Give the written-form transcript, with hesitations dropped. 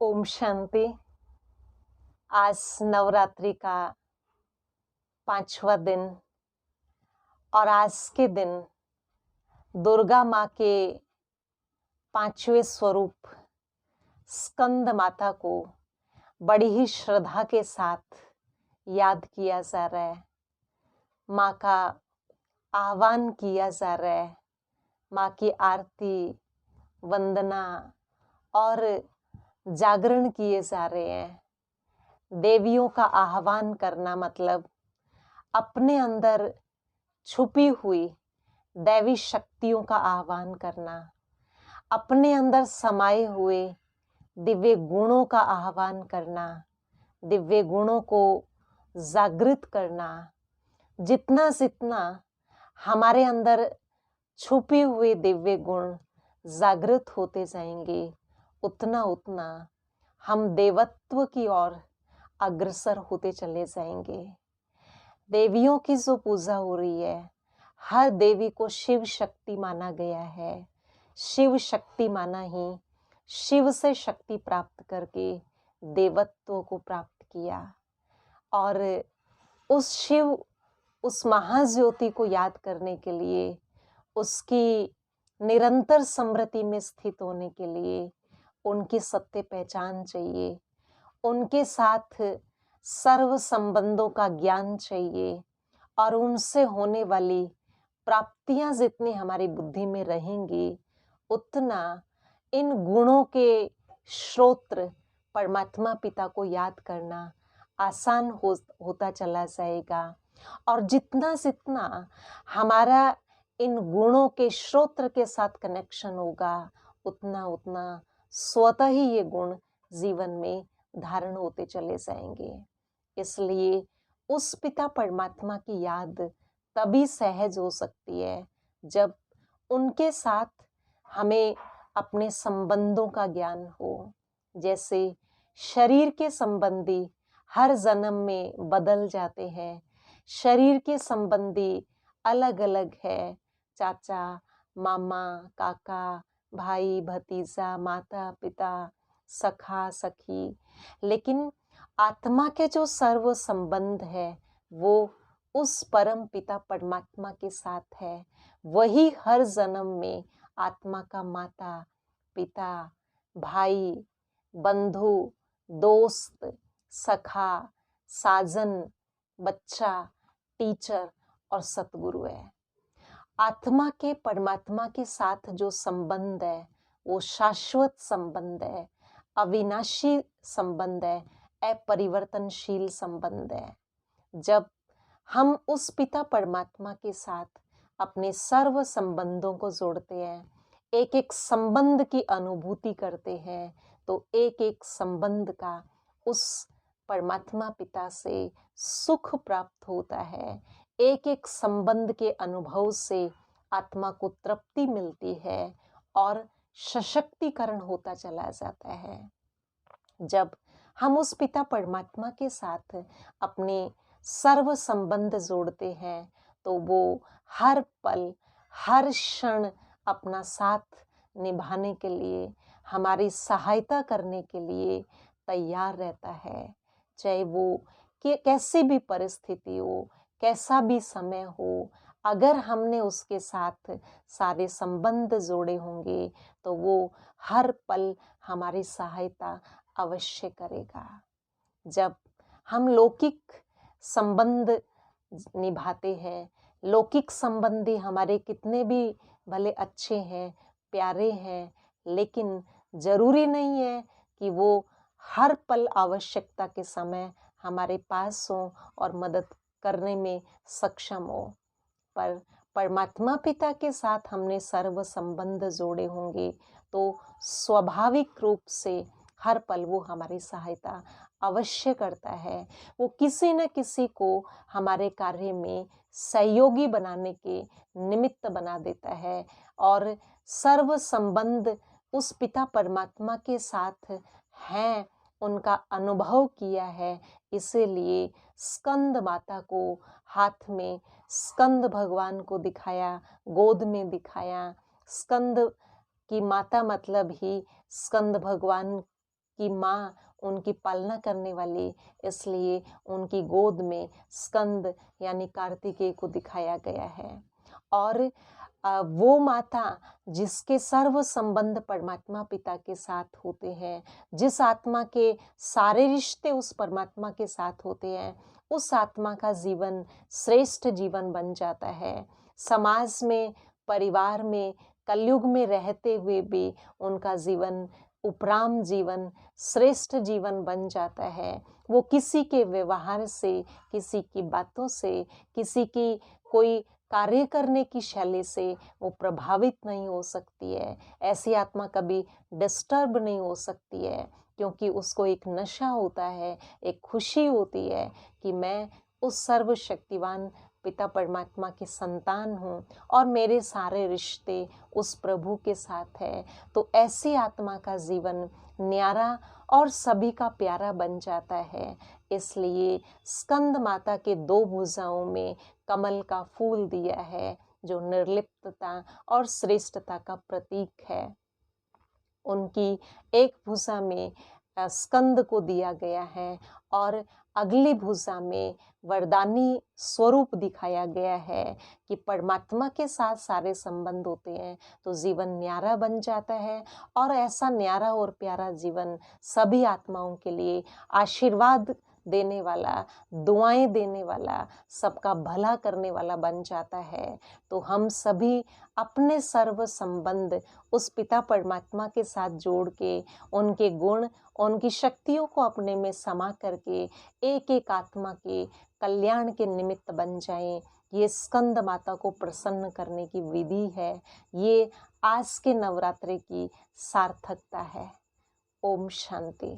ओम शांति। आज नवरात्रि का 5वां दिन और आज के दिन दुर्गा माँ के 5वें स्वरूप स्कंद माता को बड़ी ही श्रद्धा के साथ याद किया जा रहा है। माँ का आह्वान किया जा रहा है। माँ की आरती, वंदना और जागरण किए जा रहे हैं। देवियों का आह्वान करना मतलब अपने अंदर छुपी हुई दैवी शक्तियों का आह्वान करना, अपने अंदर समाये हुए दिव्य गुणों का आह्वान करना, दिव्य गुणों को जागृत करना। जितना जितना हमारे अंदर छुपे हुए दिव्य गुण जागृत होते जाएंगे, उतना उतना हम देवत्व की ओर अग्रसर होते चले जाएंगे। देवियों की जो पूजा हो रही है, हर देवी को शिव शक्ति माना गया है। शिव शक्ति माना ही शिव से शक्ति प्राप्त करके देवत्व को प्राप्त किया। और उस शिव, उस महाज्योति को याद करने के लिए, उसकी निरंतर स्मृति में स्थित होने के लिए उनकी सत्य पहचान चाहिए। उनके साथ सर्व संबंधों का ज्ञान चाहिए और उनसे होने वाली प्राप्तियां जितनी हमारी बुद्धि में रहेंगी, उतना इन गुणों के श्रोत्र परमात्मा पिता को याद करना आसान होता चला जाएगा। और जितना जितना हमारा इन गुणों के श्रोत्र के साथ कनेक्शन होगा, उतना उतना स्वतः ही ये गुण जीवन में धारण होते चले जाएंगे। इसलिए उस पिता परमात्मा की याद तभी सहज हो सकती है जब उनके साथ हमें अपने संबंधों का ज्ञान हो। जैसे शरीर के संबंधी हर जन्म में बदल जाते हैं, शरीर के संबंधी अलग अलग है, चाचा, मामा, काका, भाई, भतीजा, माता, पिता, सखा, सखी, लेकिन आत्मा के जो सर्व संबंध है वो उस परम पिता परमात्मा के साथ है। वही हर जन्म में आत्मा का माता, पिता, भाई, बंधु, दोस्त, सखा, साजन, बच्चा, टीचर और सतगुरु है। आत्मा के परमात्मा के साथ जो संबंध है वो शाश्वत संबंध है, अविनाशी संबंध है, अपरिवर्तनशील संबंध है। जब हम उस पिता परमात्मा के साथ अपने सर्व संबंधों को जोड़ते हैं, एक एक संबंध की अनुभूति करते हैं, तो एक एक संबंध का उस परमात्मा पिता से सुख प्राप्त होता है। एक एक संबंध के अनुभव से आत्मा को तृप्ति मिलती है और सशक्तिकरण होता चला जाता है। जब हम उस पिता परमात्मा के साथ अपने सर्व संबंध जोड़ते हैं, तो वो हर पल, हर क्षण अपना साथ निभाने के लिए, हमारी सहायता करने के लिए तैयार रहता है। चाहे वो कैसी भी परिस्थिति हो, कैसा भी समय हो, अगर हमने उसके साथ सारे संबंध जोड़े होंगे तो वो हर पल हमारी सहायता अवश्य करेगा। जब हम लौकिक संबंध निभाते हैं, लौकिक संबंधी हमारे कितने भी भले अच्छे हैं, प्यारे हैं, लेकिन जरूरी नहीं है कि वो हर पल आवश्यकता के समय हमारे पास हो और मदद करने में सक्षम हो। पर परमात्मा पिता के साथ हमने सर्व संबंध जोड़े होंगे तो स्वाभाविक रूप से हर पल वो हमारी सहायता अवश्य करता है। वो किसी न किसी को हमारे कार्य में सहयोगी बनाने के निमित्त बना देता है और सर्व संबंध उस पिता परमात्मा के साथ हैं, उनका अनुभव किया है। इसीलिए स्कंद माता को हाथ में स्कंद भगवान को दिखाया, गोद में दिखाया। स्कंद की माता मतलब ही स्कंद भगवान उनकी माँ उनकी पालना करने वाली, इसलिए उनकी गोद में स्कंद यानी कार्तिकेय को दिखाया गया है। और वो माता जिसके सर्व संबंध परमात्मा पिता के साथ होते हैं, जिस आत्मा के सारे रिश्ते उस परमात्मा के साथ होते हैं, उस आत्मा का जीवन श्रेष्ठ जीवन बन जाता है। समाज में, परिवार में, कलयुग में रहते हुए भी उनका जीवन उपराम जीवन, श्रेष्ठ जीवन बन जाता है। वो किसी के व्यवहार से, किसी की बातों से, किसी की कोई कार्य करने की शैली से वो प्रभावित नहीं हो सकती है। ऐसी आत्मा कभी डिस्टर्ब नहीं हो सकती है, क्योंकि उसको एक नशा होता है, एक खुशी होती है कि मैं उस सर्वशक्तिवान पिता परमात्मा की संतान हूँ और मेरे सारे रिश्ते उस प्रभु के साथ है। तो ऐसी आत्मा का जीवन न्यारा और सभी का प्यारा बन जाता है। इसलिए स्कंद माता के 2 भुजाओं में कमल का फूल दिया है, जो निर्लिप्तता और श्रेष्ठता का प्रतीक है। उनकी एक भुजा में स्कंद को दिया गया है और अगली भुजा में वरदानी स्वरूप दिखाया गया है कि परमात्मा के साथ सारे संबंध होते हैं तो जीवन न्यारा बन जाता है। और ऐसा न्यारा और प्यारा जीवन सभी आत्माओं के लिए आशीर्वाद देने वाला, दुआएं देने वाला, सबका भला करने वाला बन जाता है। तो हम सभी अपने सर्व संबंध उस पिता परमात्मा के साथ जोड़ के, उनके गुण, उनकी शक्तियों को अपने में समा करके एक एक आत्मा के कल्याण के निमित्त बन जाएं। ये स्कंद माता को प्रसन्न करने की विधि है। ये आज के नवरात्रि की सार्थकता है। ओम शांति।